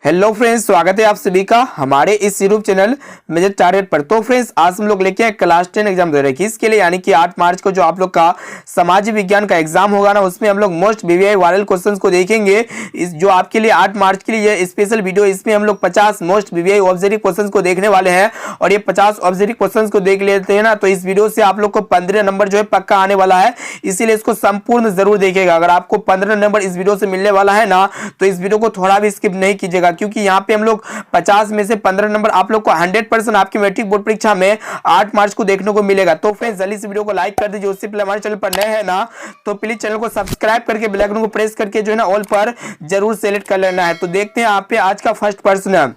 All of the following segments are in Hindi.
हेलो फ्रेंड्स, स्वागत है आप सभी का हमारे इस यूट्यूब चैनल मेजर टारगेट पर। तो फ्रेंड्स, आज हम लोग लेके आए क्लास 10 एग्जाम दे रहे हैं। इसके लिए यानी कि 8 मार्च को जो आप लोग का समाज विज्ञान का एग्जाम होगा ना, उसमें हम लोग मोस्ट वीवीआई वायरल क्वेश्चंस को देखेंगे। इस जो आपके लिए 8 मार्च के लिए ये स्पेशल वीडियो, इसमें हम लोग 50 मोस्ट वीवीआई ऑब्जेक्टिव क्वेश्चंस को देखने वाले हैं। और ये 50 ऑब्जेक्टिव क्वेश्चंस को देख लेते हैं ना, तो इस वीडियो से आप लोग को 15 नंबर जो है पक्का आने वाला है। इसीलिए इसको संपूर्ण जरूर देखिएगा। अगर आपको 15 नंबर इस वीडियो से मिलने वाला है ना, तो इस वीडियो को थोड़ा भी स्किप नहीं कीजिएगा, क्योंकि यहाँ पे हम लोग 50 में से 15 नंबर आप लोग को 100% आपकी मैट्रिक बोर्ड परीक्षा में 8 मार्च को देखने को मिलेगा। तो फ्रेंड्स, जल्दी से वीडियो को लाइक कर दीजिए। उससे पहले हमारे चैनल पर नए हैं ना, तो प्लीज चैनल को सब्सक्राइब करके बेल आइकन को प्रेस करके जो है ना ऑल पर जरूर सेलेक्ट कर लेना है। तो देखते हैं आप पे आज का फर्स्ट प्रश्न है।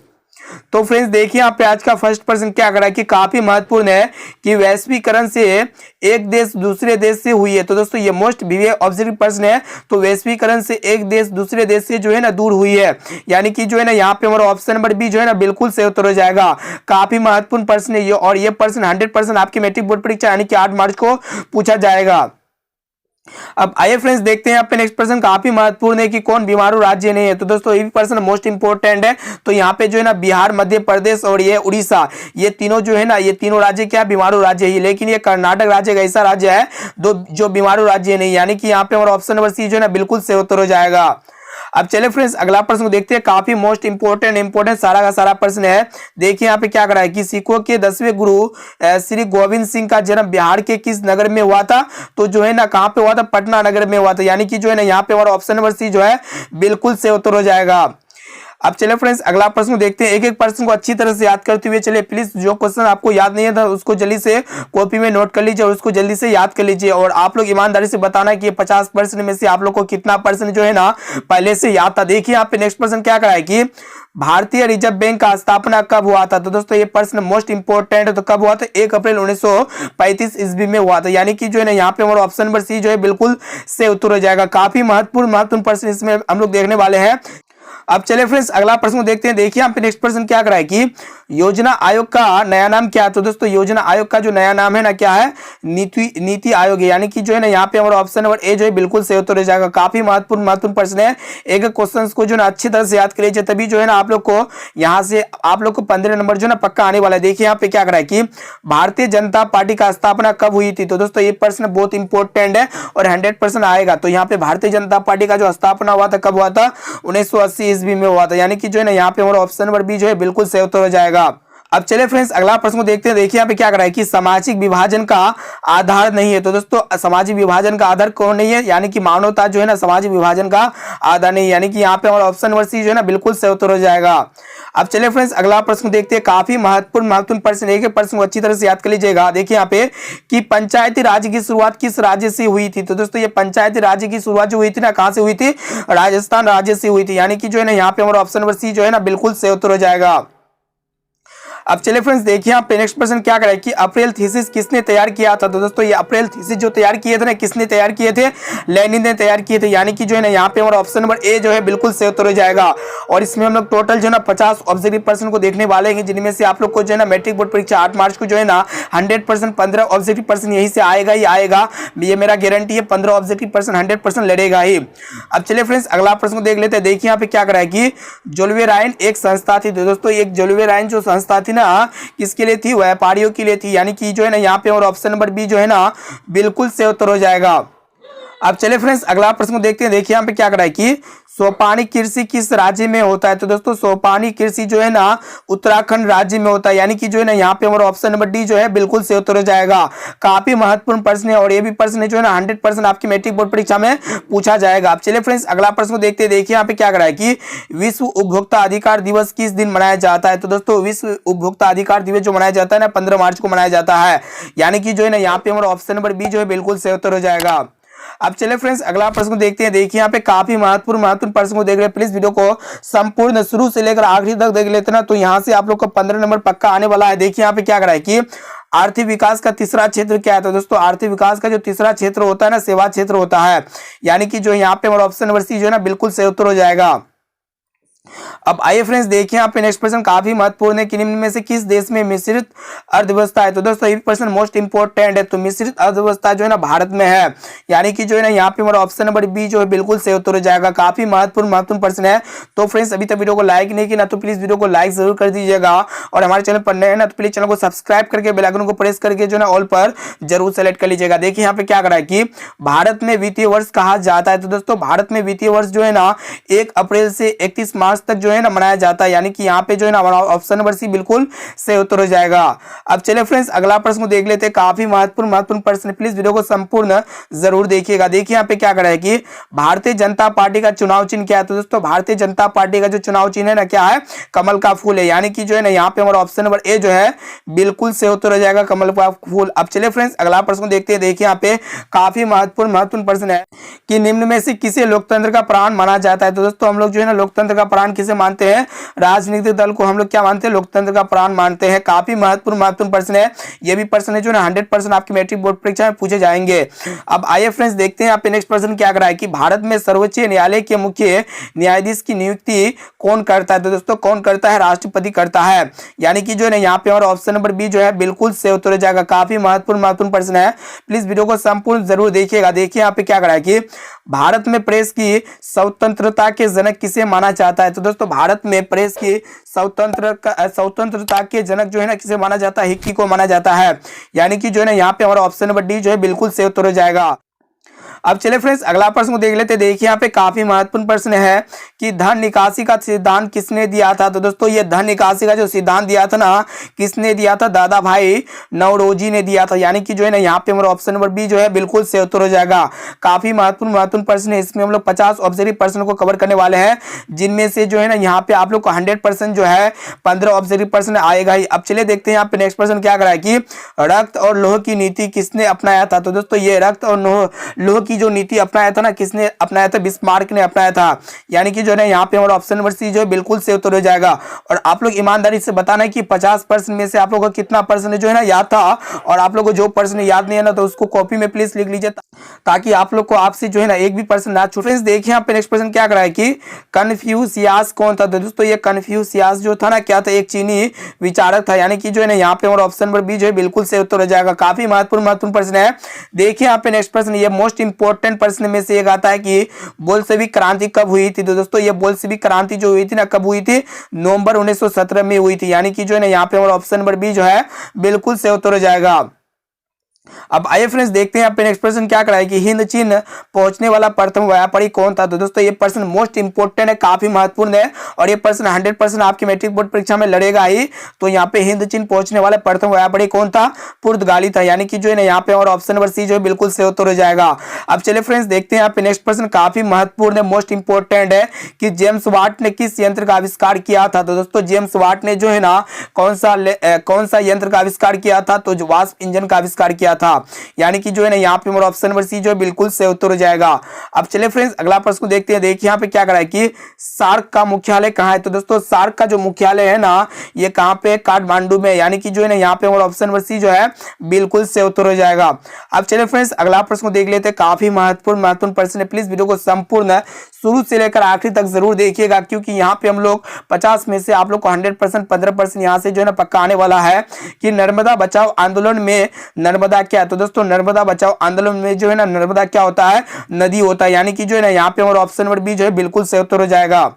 तो फ्रेंड्स, देखिए यहाँ पे आज का फर्स्ट प्रश्न क्या कर रहा है कि काफी महत्वपूर्ण है कि वैश्वीकरण से एक देश दूसरे देश से हुई है। तो दोस्तों, ये मोस्ट वीवीआई ऑब्जेक्टिव प्रश्न है। तो वैश्वीकरण से एक देश दूसरे देश से जो है ना दूर हुई है, यानी कि जो है ना यहाँ पे हमारा ऑप्शन नंबर बी जो है ना बिल्कुल सही उत्तर हो जाएगा। काफी महत्वपूर्ण प्रश्न है ये, और ये प्रश्न 100% आपकी मैट्रिक बोर्ड परीक्षा यानी कि 8 मार्च को पूछा जाएगा। अब आइए फ्रेंड्स, देखते हैं यहाँ पे नेक्स्ट प्रश्न काफी महत्वपूर्ण है कि कौन बीमारू राज्य नहीं है। तो दोस्तों, ये भी प्रश्न मोस्ट इंपोर्टेंट है। तो यहाँ पे जो है ना बिहार, मध्य प्रदेश और ये उड़ीसा, ये तीनों जो है ना, ये तीनों राज्य क्या बीमारू राज्य है। लेकिन ये कर्नाटक राज्य का ऐसा राज्य है जो बीमारू राज्य नहीं, यानी कि यहाँ पे हमारा ऑप्शन नंबर सी जो है ना बिल्कुल सही उत्तर हो जाएगा। अब चले फ्रेंड्स, अगला प्रश्न को देखते हैं। काफी मोस्ट इंपोर्टेंट सारा का सारा प्रश्न है। देखिए यहाँ पे क्या करा है कि सिखों के 10वें गुरु श्री गोविंद सिंह का जन्म बिहार के किस नगर में हुआ था। तो जो है ना कहाँ पे हुआ था, पटना नगर में हुआ था, यानी कि जो है ना यहाँ पे हमारा ऑप्शन नंबर सी जो है बिल्कुल सही उत्तर हो जाएगा। अब चले फ्रेंड्स, अगला प्रश्न देखते हैं। एक एक प्रश्न को अच्छी तरह से याद करते हुए चले। प्लीज जो क्वेश्चन आपको याद नहीं था उसको जल्दी से कॉपी में नोट कर लीजिए और उसको जल्दी से याद कर लीजिए। और आप लोग ईमानदारी से बताना कि 50 प्रश्न में से आप लोग को कितना प्रश्न जो है ना पहले से याद था। देखिए यहाँ पे नेक्स्ट प्रश्न क्या करा है कि भारतीय रिजर्व बैंक का स्थापना कब हुआ था। तो दोस्तों, ये प्रश्न मोस्ट इंपोर्टेंट है। तो कब हुआ था, 1 अप्रैल 1935 ईस्वी में हुआ था, यानी कि जो है ना यहाँ पे हमारा ऑप्शन नंबर सी जो है बिल्कुल से उत्तर हो जाएगा। काफी महत्वपूर्ण प्रश्न इसमें हम लोग देखने वाले हैं। अब चले फ्रेंड्स, अगला प्रश्न देखते हैं। देखिए यहाँ पे नेक्स्ट प्रश्न क्या करा है कि योजना आयोग का नया नाम क्या है। तो दोस्तों, योजना आयोग का जो नया नाम है ना क्या है, नीति आयोग है, यानी कि जो है ना यहाँ पे हमारा ऑप्शन नंबर ए जो है बिल्कुल सही उत्तर हो जाएगा। काफी महत्वपूर्ण प्रश्न है। एक क्वेश्चन को जो है ना अच्छी तरह से याद कर लीजिए, तभी जो है ना आप लोग को यहाँ से आप लोग को 15 नंबर जो है ना पक्का आने वाला है। देखिए यहाँ पे क्या करा है कि भारतीय जनता पार्टी का स्थापना कब हुई थी। तो दोस्तों, ये प्रश्न बहुत इंपॉर्टेंट है और 100% आएगा। तो यहाँ पे भारतीय जनता पार्टी का जो स्थापना हुआ था कब हुआ था, 1980 ईस्वी में हुआ था, यानी कि जो है ना यहाँ पे हमारा ऑप्शन नंबर बी जो है बिल्कुल सही उत्तर हो जाएगा। अब चले फ्रेंड्स, अगला प्रश्न को देखते हैं। देखिए यहाँ पे क्या कर रहा है कि सामाजिक विभाजन का आधार नहीं है। तो दोस्तों, सामाजिक विभाजन का आधार कौन नहीं है, यानी कि मानवता जो है ना सामाजिक विभाजन का आधार नहीं है, यानी कि यहाँ पे हमारा ऑप्शन नंबर सी जो है ना बिल्कुल सही उत्तर हो जाएगा। अब चले फ्रेंड्स, अगला प्रश्न देखते हैं। काफी महत्वपूर्ण प्रश्न, एक प्रश्न को अच्छी तरह से याद कर लीजिएगा। देखिए यहाँ पे कि पंचायती राज की शुरुआत किस राज्य से हुई थी। तो दोस्तों, ये पंचायती राज की शुरुआत जो हुई थी ना, कहां से हुई थी, राजस्थान राज्य से हुई थी, यानी कि जो है ना यहाँ पे हमारा ऑप्शन नंबर सी जो है ना बिल्कुल सही उत्तर हो जाएगा। अब चले फ्रेंड्स, देखिए यहाँ पे नेक्स्ट प्रश्न क्या करें कि अप्रैल थीसिस किसने तैयार किया था। तो दोस्तों, ये अप्रैल थीसिस जो तैयार किए थे ना, किसने तैयार किए थे, लेनिन ने तैयार किए थे, यानी कि जो है ना यहाँ पे हमारा ऑप्शन नंबर ए जो है बिल्कुल सही उत्तर हो जाएगा। और इसमें हम लोग टोटल जो है ना 50 ऑब्जेक्टिव प्रश्न को देखने वाले हैं, जिनमें से आप लोग को जो है ना मैट्रिक बोर्ड परीक्षा 8 मार्च को जो है ना 100% 15 ऑब्जेक्टिव प्रश्न यही से आएगा ही आएगा। ये मेरा गारंटी है, 15 ऑब्जेक्टिव प्रश्न 100% लड़ेगा ही। अब चलिए फ्रेंड्स, अगला प्रश्न को देख लेते हैं। देखिए यहाँ पे क्या करा है कि जोल्वेराइन एक संस्था थी। तो दोस्तों, एक जोल्वेराइन जो संस्था थी ना, किसके लिए थी, व्यापारियों के लिए थी, यानी कि जो है ना यहाँ पे और ऑप्शन नंबर बी जो है ना बिल्कुल सही उत्तर हो जाएगा। अब चले फ्रेंड्स, अगला प्रश्न को देखते हैं। देखिए यहाँ पे क्या करा है कि सोपानी कृषि किस राज्य में होता है। तो दोस्तों, सोपानी कृषि जो है ना उत्तराखंड राज्य में होता है, यानी कि जो है ना यहाँ पे हमारा ऑप्शन नंबर डी जो है बिल्कुल सही उत्तर हो जाएगा। काफी महत्वपूर्ण प्रश्न है और ये भी प्रश्न जो है ना 100% आपकी मैट्रिक बोर्ड परीक्षा में पूछा जाएगा। अब चलिए फ्रेंड्स, अगला प्रश्न को देखते हैं। देखिए यहाँ पे क्या करा है कि विश्व उपभोक्ता अधिकार दिवस किस दिन मनाया जाता है। तो दोस्तों, विश्व उपभोक्ता अधिकार दिवस जो मनाया जाता है ना 15 मार्च को मनाया जाता है, यानी कि जो है ना यहाँ पे हमारा ऑप्शन नंबर बी जो है बिल्कुल सही उत्तर हो जाएगा। अब चले फ्रेंड्स, अगला प्रश्न को देखते हैं। देखिए यहाँ पे काफी महत्वपूर्ण प्रश्न को देख रहे हैं। प्लीज वीडियो को संपूर्ण शुरू से लेकर आखिरी तक देख लेते ना, तो यहाँ से आप लोग को 15 नंबर पक्का आने वाला है। देखिए यहाँ पे क्या करा है कि आर्थिक विकास का तीसरा क्षेत्र क्या है। तो दोस्तों, आर्थिक विकास का जो तीसरा क्षेत्र होता है ना, सेवा क्षेत्र होता है, यानी कि जो यहाँ पे हमारा ऑप्शन नंबर सी जो है ना बिल्कुल सही उत्तर हो जाएगा। अब आइए फ्रेंड्स देखिए यहाँ पे नेक्स्ट प्रश्न काफी महत्वपूर्ण है कि निम्न में से किस देश में मिश्रित अर्थव्यवस्था है। तो दोस्तों ये प्रश्न मोस्ट इंपोर्टेंट है। तो मिश्रित अर्थव्यवस्था जो है ना भारत में है, यानी कि जो है ना यहाँ पे हमारा ऑप्शन नंबर बी जो है बिल्कुल सही उत्तर हो जाएगा। काफी महत्वपूर्ण प्रश्न है। तो फ्रेंड्स अभी तक वीडियो को लाइक नहीं किया ना तो प्लीज वीडियो को लाइक जरूर कर दीजिएगा, और हमारे चैनल पर नए हैं ना तो प्लीज चैनल को सब्सक्राइब करके बेल आइकन को प्रेस करके जो है ना ऑल पर जरूर सेलेक्ट कर लीजिएगा। देखिए यहाँ पे क्या करा है कि भारत में वित्तीय वर्ष कहा जाता है। तो दोस्तों भारत में वित्तीय वर्ष जो है ना 1 अप्रैल से 31 मार्च तक जो है ना मनाया जाता है, यानी कि यहाँ पे जो है ना हमारा ऑप्शन नंबर सी बिल्कुल सही उत्तर हो जाएगा। अब चलिए फ्रेंड्स अगला प्रश्न को देख लेते हैं। काफी महत्वपूर्ण प्रश्न, प्लीज वीडियो को संपूर्ण जरूर देखिएगा। देखिए यहाँ पे क्या करा है कि भारतीय जनता पार्टी का चुनाव चिन्ह क्या है। तो दोस्तों भारतीय जनता पार्टी का जो चुनाव चिन्ह है ना क्या है, कमल का फूल है, यानी कि जो है ना यहाँ पे हमारा ऑप्शन नंबर ए जो है बिल्कुल सही उत्तर हो जाएगा, कमल का फूल। अब चलिए फ्रेंड्स अगला प्रश्न देखते हैं। देखिए यहाँ पे काफी महत्वपूर्ण प्रश्न है कि निम्न में से किसे लोकतंत्र का प्राण माना जाता है। तो दोस्तों हम लोग जो है ना लोकतंत्र का प्राण किसे मानते हैं, राजनीतिक दल को हम लोग क्या मानते हैं, लोकतंत्र का प्राण मानते हैं। काफी महत्वपूर्ण प्रश्न है। ये भी प्रश्न है जो ना 100% आपकी मैट्रिक बोर्ड परीक्षा में पूछे जाएंगे। अब आइए फ्रेंड्स देखते हैं यहाँ पे नेक्स्ट प्रश्न क्या करा है कि भारत में सर्वोच्च न्यायालय के मुख्य न्यायाधीश की नियुक्ति कौन करता है। तो दोस्तों कौन करता है, राष्ट्रपति करता है, यानी कि जो है ना यहाँ पे हमारा ऑप्शन नंबर बी जो है बिल्कुल सही उत्तर हो जाएगा। काफी महत्वपूर्ण प्रश्न है, प्लीज वीडियो को संपूर्ण जरूर देखिएगा। देखिए यहाँ पे क्या करा है कि भारत में प्रेस की स्वतंत्रता के जनक किसे माना जाता है। तो दोस्तों भारत में प्रेस की स्वतंत्रता के जनक जो है ना किसे माना जाता है, हिक्की को माना जाता है, यानी कि जो है ना यहाँ पे हमारा ऑप्शन नंबर डी जो है बिल्कुल सही उत्तर हो जाएगा। अब चलिए फ्रेंड्स अगला प्रश्न को देख लेते हैं। देखिए यहाँ पे काफी महत्वपूर्ण प्रश्न है कि धन निकासी का सिद्धांत किसने दिया था। तो दोस्तों ये धन निकासी का जो सिद्धांत दिया था ना, किसने दिया था, दादा भाई नौरोजी ने दिया था, यानी कि जो है ना यहाँ पे हमारा ऑप्शन नंबर बी जो है बिल्कुल सही उत्तर हो जाएगा। काफी महत्वपूर्ण प्रश्न है। इसमें हम लोग 50 ऑब्जेक्टिव प्रश्न को कवर करने वाले हैं, जिनमें से जो है ना यहाँ पे आप लोग को 100% जो है 15 ऑब्जेक्टिव प्रश्न आएगा ही। अब चलिए देखते हैं यहाँ पे नेक्स्ट प्रश्न क्या करा है कि रक्त और लोह की नीति किसने अपनाया था। तो दोस्तों ये रक्त और लोह की जो नीति अपनाया था ना, किसने अपनाया था, बिस्मार्क ने अपनाया था, यानी कि जो है ना यहाँ पे हमारा ऑप्शन नंबर सी जो है बिल्कुल सही उत्तर हो जाएगा। और आप लोग ईमानदारी से बताना है कि 50% में से आप लोगों को कितना प्रश्न जो है ना याद था, और आप लोगों को जो प्रश्न याद नहीं है ना तो उसको कॉपी में प्लीज लिख लीजिए, ताकि आप लोग को आपसे जो है ना एक भी प्रश्न ना छूटे। देखिए यहाँ पे नेक्स्ट प्रश्न क्या करा है कि कन्फ्यूशियस कौन था। तो दोस्तों ये कन्फ्यूशियस जो था ना क्या था, एक चीनी विचारक था, यानी कि जो है ना यहाँ पे हमारा ऑप्शन नंबर बी जो है बिल्कुल सही उत्तर हो जाएगा। काफी महत्वपूर्ण प्रश्न है। देखिए यहाँ पे नेक्स्ट प्रश्न, ये मोस्ट इंपोर्टेंट प्रश्न में से एक आता है कि बोल्शेविक क्रांति कब हुई थी। तो दोस्तों ये बोल्शेविक क्रांति जो हुई थी ना कब हुई थी, नवंबर 1917 में हुई थी, यानी कि जो है ना यहाँ पे हमारा ऑप्शन नंबर बी जो है बिल्कुल सही उत्तर हो जाएगा। अब आइए फ्रेंड्स देखते हैं यहाँ पे नेक्स्ट प्रश्न क्या करा है कि हिंद चीन पहुंचने वाला प्रथम व्यापारी कौन था। तो दोस्तों ये प्रश्न मोस्ट इंपोर्टेंट है, काफी महत्वपूर्ण है, और ये प्रश्न 100% आपकी मैट्रिक बोर्ड परीक्षा में लड़ेगा ही। तो यहाँ पे हिंद चीन पहुंचने वाला प्रथम व्यापारी कौन था, पुर्तगाली था, यानी कि जो है ना यहाँ पे और ऑप्शन नंबर सी जो है बिल्कुल सही उत्तर हो जाएगा। अब चलिए फ्रेंड्स देखते हैं यहाँ पे नेक्स्ट प्रश्न काफी महत्वपूर्ण है, मोस्ट इंपोर्टेंट है कि जेम्स वाट ने किस यंत्र का आविष्कार किया था। तो दोस्तों जेम्स वाट ने जो है ना कौन सा यंत्र का आविष्कार किया था, तो जो वाष्प इंजन का आविष्कार किया था, यानी कि जो है ना यहाँ पे हमारा ऑप्शन नंबर सी जो है बिल्कुल सही उत्तर हो जाएगा। अब चलिए फ्रेंड्स अगला प्रश्न को देखते हैं। देखिए यहाँ पे क्या करा है कि सार्क का मुख्यालय कहाँ है। तो दोस्तों सार्क का जो मुख्यालय है ना ये कहाँ पे, काठमांडू में, यानी कि जो है ना यहाँ पे हमारा ऑप्शन नंबर सी जो है बिल्कुल सही उत्तर हो जाएगा। अब चलिए फ्रेंड्स अगला प्रश्न को देख लेते हैं। काफी महत्वपूर्ण प्रश्न है, प्लीज वीडियो को संपूर्ण शुरू से लेकर आखिरी तक जरूर देखिएगा, क्योंकि यहाँ पे हम लोग 50 में से आप लोग को 100% 15% यहाँ से जो है ना पक्का आने वाला है कि नर्मदा बचाओ आंदोलन में नर्मदा क्या है। तो दोस्तों नर्मदा बचाओ आंदोलन में जो है ना नर्मदा क्या होता है, नदी होता है, यानी कि जो है ना यहाँ पे हमारा ऑप्शन नंबर बी जो है बिल्कुल सही उत्तर हो जाएगा।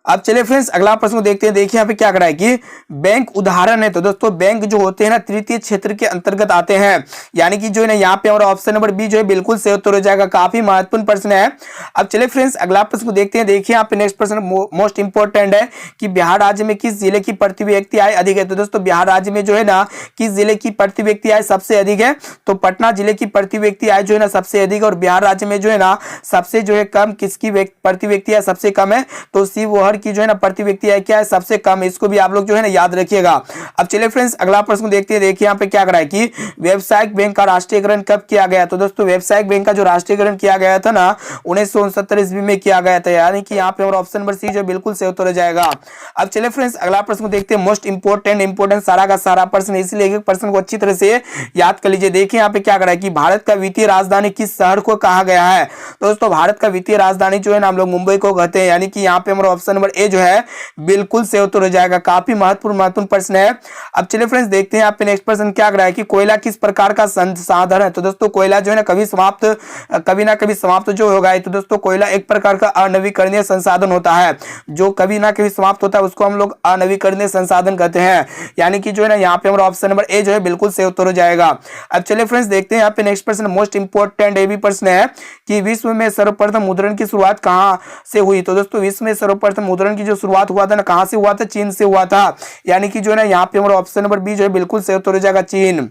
अब चलिए फ्रेंड्स अगला प्रश्न को देखते हैं। देखिए यहाँ पे क्या करा है कि बैंक उदाहरण है। तो दोस्तों बैंक जो होते हैं ना तृतीय क्षेत्र के अंतर्गत आते हैं, यानी कि जो है ना यहाँ पे हमारा ऑप्शन नंबर बी जो है बिल्कुल सही उत्तर हो जाएगा। काफी महत्वपूर्ण प्रश्न है। अब चलिए फ्रेंड्स अगला प्रश्न को देखते हैं। देखिए यहाँ पे नेक्स्ट प्रश्न मोस्ट इंपोर्टेंट है कि बिहार राज्य में किस जिले की प्रति व्यक्ति आय अधिक है। तो दोस्तों बिहार राज्य में जो है ना किस जिले की प्रति व्यक्ति आय सबसे अधिक है, तो पटना जिले की प्रति व्यक्ति आय जो है ना सबसे अधिक, और बिहार राज्य में जो है ना सबसे जो है कम किसकी प्रति व्यक्ति आय सबसे कम है, तो शिवहर की जो है ना प्रति व्यक्ति आय क्या है, सबसे कम। इसको भी आप लोग जो है ना याद रखिएगा। अब चलिए फ्रेंड्स अगला प्रश्न देखते हैं। देखिए यहाँ पे क्या करा है कि व्यावसायिक बैंक का राष्ट्रीयकरण कब किया गया। तो दोस्तों व्यावसायिक बैंक का जो राष्ट्रीयकरण किया गया था ना 1969 ईस्वी में किया गया था, यानी कि यहाँ पे हमारा ऑप्शन नंबर सी जो बिल्कुल सही उत्तर हो जाएगा। अब चलिए फ्रेंड्स अगला प्रश्न देखते हैं। मोस्ट इंपोर्टेंट सारा का सारा प्रश्न, इसलिए एक प्रश्न को अच्छी तरह से याद कर लीजिए। देखिए यहाँ पे क्या करा है कि भारत का वित्तीय राजधानी किस शहर को कहा गया है। तो दोस्तों भारत का वित्तीय राजधानी जो है ना हम लोग मुंबई को कहते हैं, यानी कि यहाँ पे हमारा ऑप्शन नंबर नंबर ए जो है बिल्कुल से उत्तर हो जाएगा। काफी महत्वपूर्ण प्रश्न है। अब चलिए फ्रेंड्स देखते हैं यहाँ पे नेक्स्ट प्रश्न क्या रहा है कि कोयला किस प्रकार का संसाधन है। तो दोस्तों कोयला जो है ना कभी ना कभी समाप्त जो होगा। तो दोस्तों कोयला एक प्रकार का अनवीकरणीय संसाधन होता है, जो कभी ना कभी समाप्त होता है, उसको हम लोग अनवीकरणीय संसाधन कहते हैं। यानी कि जो है ना यहाँ पे हमारा ऑप्शन नंबर ए जो है बिल्कुल से उत्तर हो जाएगा। अब चलिए फ्रेंड्स देखते हैं यहाँ पे नेक्स्ट प्रश्न मोस्ट इंपोर्टेंट ये भी प्रश्न है कि विश्व में सर्वप्रथम मुद्रण की शुरुआत कहाँ से हुई। तो दोस्तों विश्व में सर्वप्रथम मुद्रण की जो शुरुआत हुआ था ना, कहाँ से हुआ था, चीन से हुआ था। यानी कि जो है ना यहाँ पे हमारा ऑप्शन नंबर बी जो है बिल्कुल से उत्तर हो जाएगा, चीन।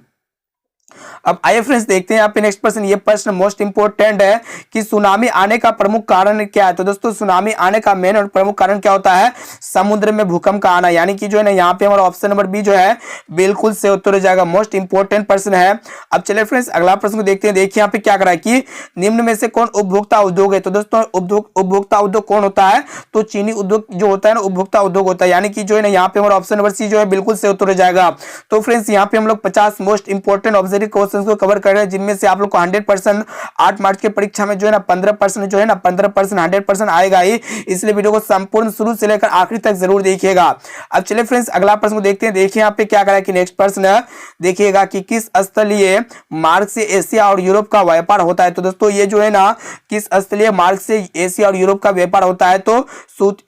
अब आइए फ्रेंड्स देखते हैं यहाँ पे नेक्स्ट प्रश्न। ये प्रश्न मोस्ट इंपोर्टेंट है कि सुनामी आने का प्रमुख कारण क्या है। तो दोस्तों सुनामी आने का मेन और प्रमुख कारण क्या होता है, समुद्र में भूकंप का आना। यानी कि जो है ना यहाँ पे हमारा ऑप्शन नंबर बी जो है बिल्कुल से उत्तर हो जाएगा, मोस्ट इंपोर्टेंट प्रश्न है। अब चलिए फ्रेंड्स अगला प्रश्न को देखते हैं। देखिए यहाँ पे क्या करा है कि निम्न में से कौन उपभोक्ता उद्योग है। तो दोस्तों उपभोक्ता उद्योग कौन होता है, तो चीनी उद्योग जो होता है ना उपभोक्ता उद्योग होता है। यानी कि जो है ना यहाँ पे हमारा ऑप्शन नंबर सी जो है बिल्कुल से उत्तर हो जाएगा। तो फ्रेंड्स यहाँ पे हम लोग 50 मोस्ट इंपोर्टेंट ऑब्जर्वेटिव क्वेश्चंस को कवर कर रहे हैं, जिनमें से आप लोग को 100% 8 मार्च की परीक्षा में जो है ना 15% जो है ना 15% 100% आएगा ही। इसलिए वीडियो को संपूर्ण शुरू से लेकर आखिरी तक जरूर देखिएगा। अब चलिए फ्रेंड्स अगला प्रश्न को देखते हैं। देखिए यहाँ पे क्या करा है कि नेक्स्ट प्रश्न देखिएगा कि किस स्थलीय मार्ग से एशिया और यूरोप का व्यापार होता है। तो दोस्तों ये जो है ना किस स्थलीय मार्ग से एशिया और यूरोप का व्यापार होता है, तो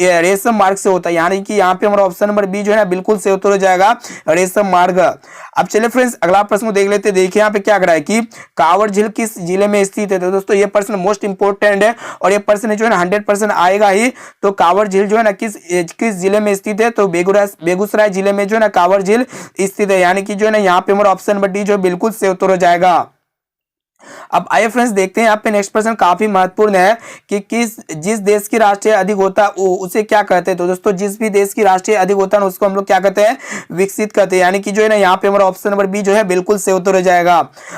रेशम मार्ग से होता है। यानी कि यहाँ पे हमारा ऑप्शन नंबर बी जो है ना बिल्कुल से उत्तर हो जाएगा, रेशम मार्ग। अब चलिए फ्रेंड्स अगला प्रश्न को देख लेते हैं। देखिए यहाँ पे क्या करा है कि कांवड़ झील किस जिले में स्थित है। तो दोस्तों ये प्रश्न मोस्ट इंपोर्टेंट है और ये प्रश्न जो है ना 100% आएगा ही। तो कांवड़ झील जो है ना किस जिले में स्थित है, तो बेगूसराय जिले में जो है ना कांवड़ झील स्थित है। यानी कि जो है ना यहाँ पे हमारा ऑप्शन नंबर डी जो है बिल्कुल से उत्तर हो जाएगा। अब आइए फ्रेंड्स देखते हैं यहाँ पे नेक्स्ट प्रश्न काफी महत्वपूर्ण है कि जिस देश की राष्ट्रीय अधिक होता है उसे क्या कहते हैं। तो दोस्तों जिस भी देश की राष्ट्रीय अधिक होता है उसको हम लोग क्या कहते हैं, विकसित कहते हैं। यानी कि जो है ना यहाँ पे हमारा ऑप्शन नंबर बी जो है बिल्कुल से उत्तर हो जाएगा।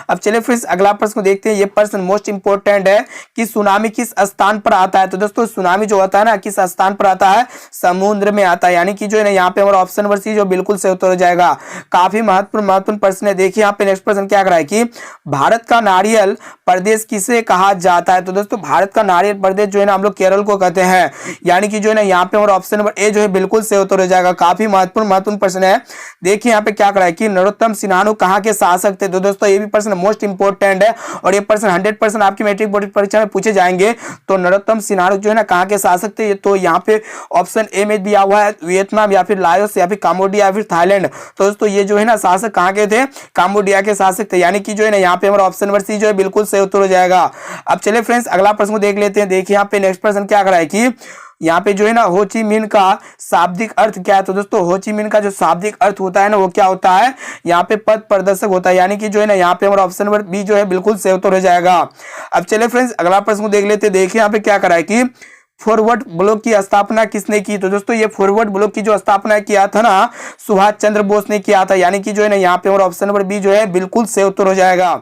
अब चलिए फ्रेंड्स अगला प्रश्न को देखते हैं। ये प्रश्न मोस्ट इंपोर्टेंट है कि सुनामी किस स्थान पर आता है। तो दोस्तों सुनामी जो होता है ना किस स्थान पर आता है, समुद्र में आता है। यानी कि जो है ना यहाँ पे हमारा ऑप्शन नंबर सी जो बिल्कुल से उत्तर हो जाएगा। काफी महत्वपूर्ण प्रश्न है। देखिए यहाँ पे नेक्स्ट प्रश्न क्या करा है कि भारत का नारियल प्रदेश किसे कहा जाता है। तो दोस्तों भारत का नारियल प्रदेश जो है ना हम लोग केरल को कहते हैं। यानी कि जो है ना यहाँ पे हमारा ऑप्शन नंबर ए जो है बिल्कुल से उत्तर हो जाएगा। काफी महत्वपूर्ण प्रश्न है। देखिए यहाँ पे क्या करा है कि नरोत्तम सिन्हा कहाँ के शासक थे। तो दोस्तों ये भी प्रश्न मोस्ट इंपोर्टेंट है और ये प्रश्न 100% आपकी मैट्रिक बोर्ड परीक्षा में पूछे जाएंगे। तो नरोत्तम सिन्हा जो है ना कहाँ के शासक थे, तो यहाँ पे ऑप्शन ए में दिया हुआ है वियतनाम या फिर लाओस या फिर काम्बोडिया या फिर थाईलैंड। तो दोस्तों ये जो है ना शासक कहाँ के थे, काम्बोडिया के शासक थे। यानी कि जो है ना यहाँ पे हमारा ऑप्शन नंबर सी जो है बिल्कुल से उत्तर हो जाएगा। अब चलिए फ्रेंड्स अगला प्रश्न को देख लेते हैं। देखिए यहाँ पे नेक्स्ट प्रश्न क्या करा है कि यहाँ पे जो है ना हो ची मिन्ह का शाब्दिक अर्थ क्या है। तो दोस्तों हो ची मिन्ह का जो शाब्दिक अर्थ होता है ना वो क्या होता है, यहाँ पे पथ प्रदर्शक होता है। यानी कि जो है ना यहाँ पे हमारा ऑप्शन नंबर बी जो है बिल्कुल से उत्तर हो जाएगा। अब चलिए फ्रेंड्स अगला प्रश्न को देख लेते हैं। देखिए यहाँ पे क्या करा है कि फॉरवर्ड ब्लॉक की स्थापना किसने की। तो दोस्तों ये फॉरवर्ड ब्लॉक की जो स्थापना किया था ना सुभाष चंद्र बोस ने किया था। यानी कि जो है ना यहाँ पे हमारा ऑप्शन नंबर बी जो है बिल्कुल से उत्तर हो जाएगा।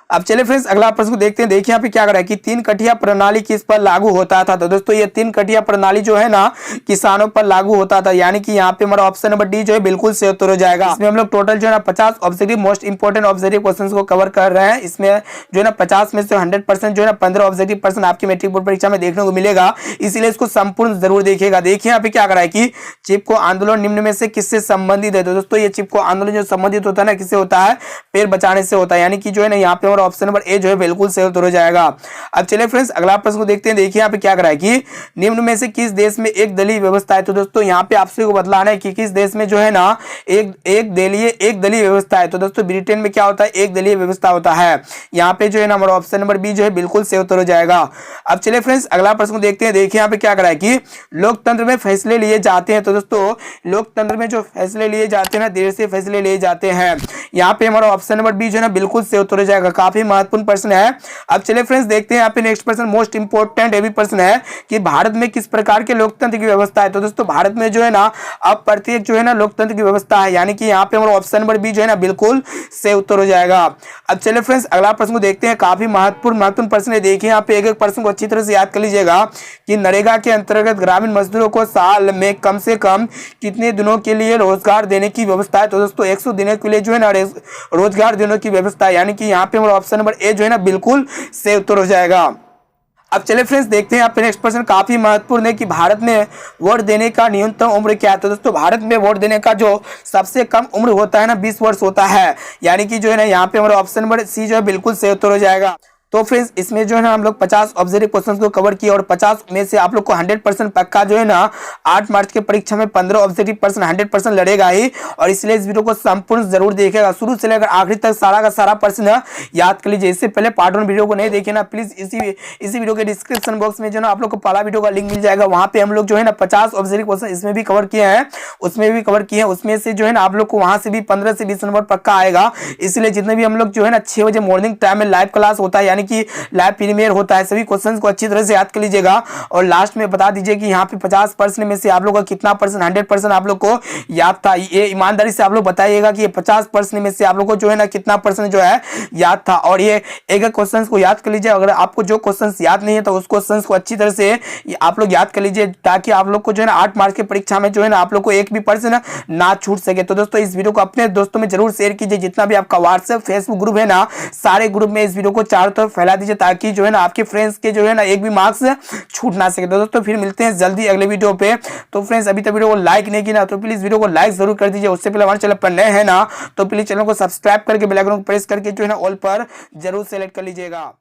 अब चलिए फ्रेंड्स अगला प्रश्न को देखते हैं। देखिए यहाँ पे क्या करा है कि 3 कटिया प्रणाली किस पर लागू होता था। तो दोस्तों ये 3 कटिया प्रणाली जो है ना किसानों पर लागू होता था। यानी कि यहाँ पे हमारा ऑप्शन नंबर डी जो है बिल्कुल से उत्तर हो जाएगा। इसमें हम लोग टोटल जो है ना 50 objective most important objective questions को कवर कर रहे हैं। इसमें जो है ना 50 में से 100% जो है ना 15 ऑब्जेक्टिव प्रश्न आपकी मैट्रिक बोर्ड परीक्षा में देखने को मिलेगा, इसीलिए इसको संपूर्ण जरूर देखिएगा। देखिए यहाँ पे क्या करा है कि चिपको आंदोलन निम्न में से किससे संबंधित है। तो दोस्तों ये चिपको आंदोलन जो संबंधित होता है ना किससे होता है, पेड़ बचाने से होता है। यानी कि जो है ना यहाँ पे ऑप्शन नंबर ए जो है बिल्कुल से उत्तर हो जाएगा। अब चलिए फ्रेंड्स अगला प्रश्न को देखते हैं। देखिए यहाँ पे क्या करा है कि निम्न में से किस देश में एक दलीय व्यवस्था है। तो दोस्तों यहाँ पे आपसे को बतलाना है कि किस देश में जो है ना एक दलीय व्यवस्था है। तो दोस्तों ब्रिटेन में क्या होता है, एक दलीय व्यवस्था होता है। यहाँ पे जो है ना हमारा ऑप्शन नंबर बी जो है बिल्कुल से उत्तर हो जाएगा। अब चलिए फ्रेंड्स अगला प्रश्न को देखते हैं। देखिए यहाँ पे क्या करा है कि लोकतंत्र में फैसले लिए जाते हैं। तो दोस्तों लोकतंत्र में जो फैसले लिए जाते हैं ना देर से फैसले लिए जाते हैं। यहाँ पे हमारा ऑप्शन नंबर बी जो है ना बिल्कुल से उत्तर हो जाएगा। काफी महत्वपूर्ण प्रश्न है। अब चलिए फ्रेंड्स देखते हैं यहाँ पे नेक्स्ट प्रश्न मोस्ट इंपोर्टेंट ये भी प्रश्न है कि भारत में किस प्रकार के लोकतंत्र की व्यवस्था है। तो दोस्तों भारत में जो है ना अब प्रत्येक जो है ना लोकतंत्र की व्यवस्था है। यानी कि यहाँ पे हमारा ऑप्शन नंबर बी जो है ना बिल्कुल से उत्तर हो जाएगा। अब चलिए फ्रेंड्स अगला प्रश्न को देखते हैं। काफी महत्वपूर्ण प्रश्न है। देखिए यहाँ पे एक प्रश्न को अच्छी तरह से याद कर लीजिएगा कि नरेगा के अंतर्गत ग्रामीण मजदूरों को साल में कम से कम कितने दिनों के लिए रोजगार देने की व्यवस्था है। तो दोस्तों 100 दिनों के लिए जो है ना रोजगार देने की व्यवस्था है। यानी कि यहाँ पे हमारा ऑप्शन नंबर ए जो है ना बिल्कुल से उत्तर हो जाएगा। अब चले फ्रेंड्स देखते हैं आपके नेक्स्ट प्रश्न काफी महत्वपूर्ण है कि भारत में वोट देने का न्यूनतम उम्र क्या है। तो दोस्तों भारत में वोट देने का जो सबसे कम उम्र होता है ना 20 वर्ष होता है, यानी कि जो है ना यहाँ पे हमारा ऑप्शन नंबर सी जो है बिल्कुल सही उत्तर हो जाएगा। तो फ्रेंड्स इसमें जो है ना हम लोग 50 ऑब्जेक्टिव क्वेश्चंस को कवर किया और 50 में से आप लोग को 100% पक्का जो है ना 8 मार्च के परीक्षा में 15 ऑब्जेक्टिव प्रश्न 100% लड़ेगा ही, और इसलिए इस वीडियो को संपूर्ण जरूर देखिएगा, शुरू से लेकर आखिरी तक सारा का सारा प्रश्न याद कर लीजिए। इससे पहले पार्ट 1 वीडियो को नहीं देखे ना, प्लीज इसी वीडियो के डिस्क्रिप्शन बॉक्स में जो ना आप लोग को पहला वीडियो का लिंक मिल जाएगा, वहां पे हम लोग जो है ना 50 ऑब्जेक्टिव क्वेश्चन इसमें भी कवर किए हैं, उसमें भी कवर किए हैं, उसमें से जो है ना आप लोग को वहां से भी 15 से 20 नंबर पक्का आएगा। इसलिए जितने भी हम लोग जो है ना 6 बजे मॉर्निंग टाइम में लाइव क्लास होता है, यानी कि लाइव प्रीमियर होता है, सभी क्वेश्चंस को अच्छी तरह से याद कर लीजिएगा और लास्ट में बता दीजिए कि यहाँ पे 50% में से आप लोग का कितना परसेंट 100% आप लोग को याद था। ये ईमानदारी से आप लोग बताइएगा कि ये 50% में से आप लोग को जो है ना कितना परसेंट जो है याद था, और ये एक एक क्वेश्चन को याद कर लीजिए। अगर आपको जो क्वेश्चन याद नहीं है तो उस क्वेश्चन को अच्छी तरह से आप लोग याद कर लीजिए, ताकि आप लोग को जो है ना 8 मार्च की परीक्षा में जो है ना आप लोग को एक भी प्रश्न ना छूट सके। तो दोस्तों इस वीडियो को अपने दोस्तों में जरूर शेयर कीजिए, जितना भी आपका व्हाट्सएप फेसबुक ग्रुप है ना, सारे ग्रुप में इस वीडियो को चारों तरफ फैला दीजिए, ताकि जो है ना आपके फ्रेंड्स के जो है ना एक भी मार्क्स छूट ना सके। तो दोस्तों फिर मिलते हैं जल्दी अगले वीडियो पे। तो फ्रेंड्स अभी तक वीडियो को लाइक नहीं किया ना तो प्लीज वीडियो को लाइक जरूर कर दीजिए। उससे पहले हमारे चैनल पर नए हैं ना तो प्लीज चैनल को सब्सक्राइब करके बेल आइकन को प्रेस करके जो है ना ऑल पर जरूर सेलेक्ट कर लीजिएगा।